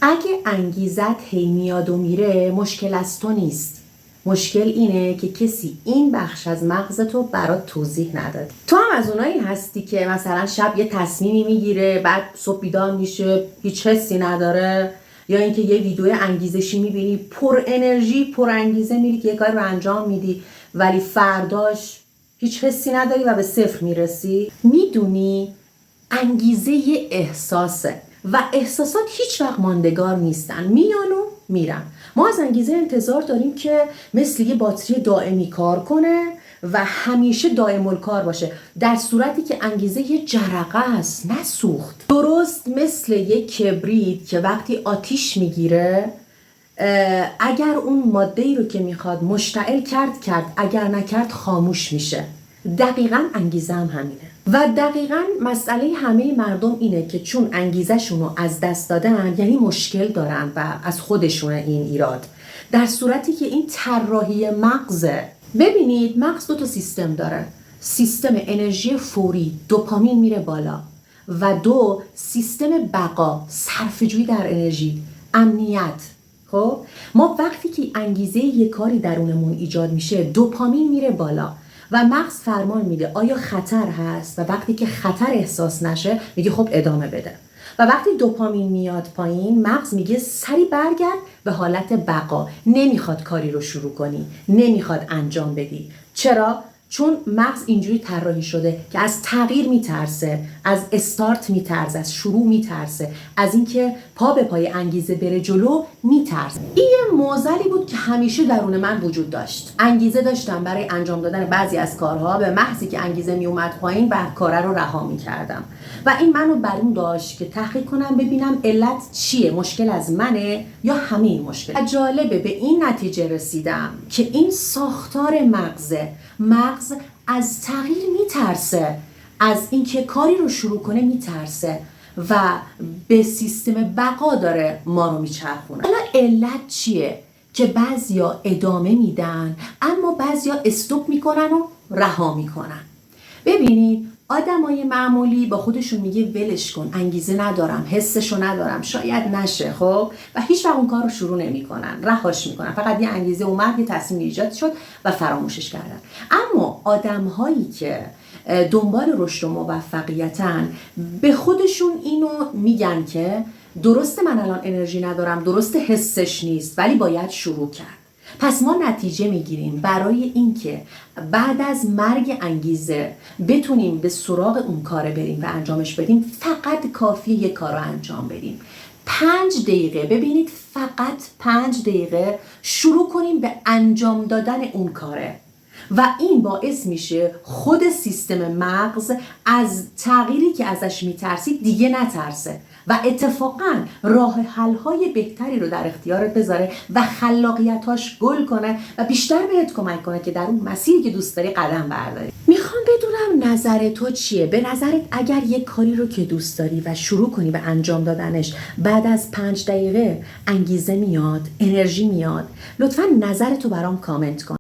اگه انگیزت هی میاد و میره، مشکل از تو نیست. مشکل اینه که کسی این بخش از مغزتو برات توضیح نداد. تو هم از اونایی هستی که مثلا شب یه تصمیمی میگیره، بعد صبح بیدار میشه هیچ حسی نداره، یا اینکه یه ویدیو انگیزشی میبینی پر انرژی پر انگیزه میری که یه کاری رو انجام میدی ولی فرداش هیچ حسی نداری و به صفر میرسی. میدونی انگیزه یه احساسه و احساسات هیچ وقت ماندگار نیستن، میان و میرن. ما از انگیزه انتظار داریم که مثل یه باتری دائمی کار کنه و همیشه دائم الکار باشه، در صورتی که انگیزه یه جرقه است، نه سوخت. درست مثل یه کبریت که وقتی آتیش میگیره، اگر اون ماده‌ای رو که میخواد مشتعل کرد، اگر نکرد خاموش میشه. دقیقاً انگیزه هم همینه. و دقیقاً مسئله همه مردم اینه که چون انگیزشون رو از دست دادن، یعنی مشکل دارن و از خودشونه این ایراد، در صورتی که این طراحی مغزه. ببینید مغز 2 تا سیستم داره، سیستم انرژی فوری، دوپامین میره بالا، و 2 سیستم بقا، صرفه‌جویی در انرژی، امنیت. خب ما وقتی که انگیزه یک کاری درونمون ایجاد میشه، دوپامین میره بالا و مغز فرمان میده آیا خطر هست، و وقتی که خطر احساس نشه میگه خب ادامه بده. و وقتی دوپامین میاد پایین، مغز میگه سری برگرد به حالت بقا، نمیخواد کاری رو شروع کنی، نمیخواد انجام بدی. چرا؟ چون مغز اینجوری طراحی شده که از تغییر میترسه، از استارت میترسه، از شروع میترسه، از اینکه پا به پای انگیزه بره جلو میترسه. این یه معضلی بود که همیشه درون من وجود داشت. انگیزه داشتم برای انجام دادن بعضی از کارها، به محضی که انگیزه میومد پایین بعد کار رو رها میکردم و این منو بر اون داشت که تحقیق کنم ببینم علت چیه، مشکل از منه یا همین مشکل. جالبه به این نتیجه رسیدم که این ساختار مغز از تغییر میترسه، از اینکه کاری رو شروع کنه میترسه و به سیستم بقا داره ما رو میچرخونه. حالا علت چیه که بعضیا ادامه میدن اما بعضیا استوب میکنن و رها میکنن؟ ببینید آدمای معمولی با خودشون میگه ولش کن، انگیزه ندارم، حسشو ندارم، شاید نشه، خب، و هیچ وقت اون کار رو شروع نمیکنن، رهاش میکنن. فقط یه انگیزه اومد، یه تصمیم ایجاد شد و فراموشش کردن. اما آدمهایی که دنبال رشد و موفقیتن، به خودشون اینو میگن که درسته من الان انرژی ندارم، درسته حسش نیست، ولی باید شروع کرد. پس ما نتیجه میگیریم برای اینکه بعد از مرگ انگیزه بتونیم به سراغ اون کار بریم و انجامش بدیم، فقط کافیه یک کار رو انجام بدیم. 5 دقیقه، ببینید فقط 5 دقیقه شروع کنیم به انجام دادن اون کاره و این باعث میشه خود سیستم مغز از تغییری که ازش میترسید دیگه نترسه و اتفاقاً راه حل‌های بهتری رو در اختیارت بذاره و خلاقیتاش گل کنه و بیشتر بهت کمک کنه که در اون مسیری که دوست داری قدم برداری. میخوام بدونم نظر تو چیه؟ به نظرت اگر یک کاری رو که دوست داری و شروع کنی به انجام دادنش، بعد از 5 دقیقه انگیزه میاد، انرژی میاد، لطفاً نظرتو برام کامنت کن.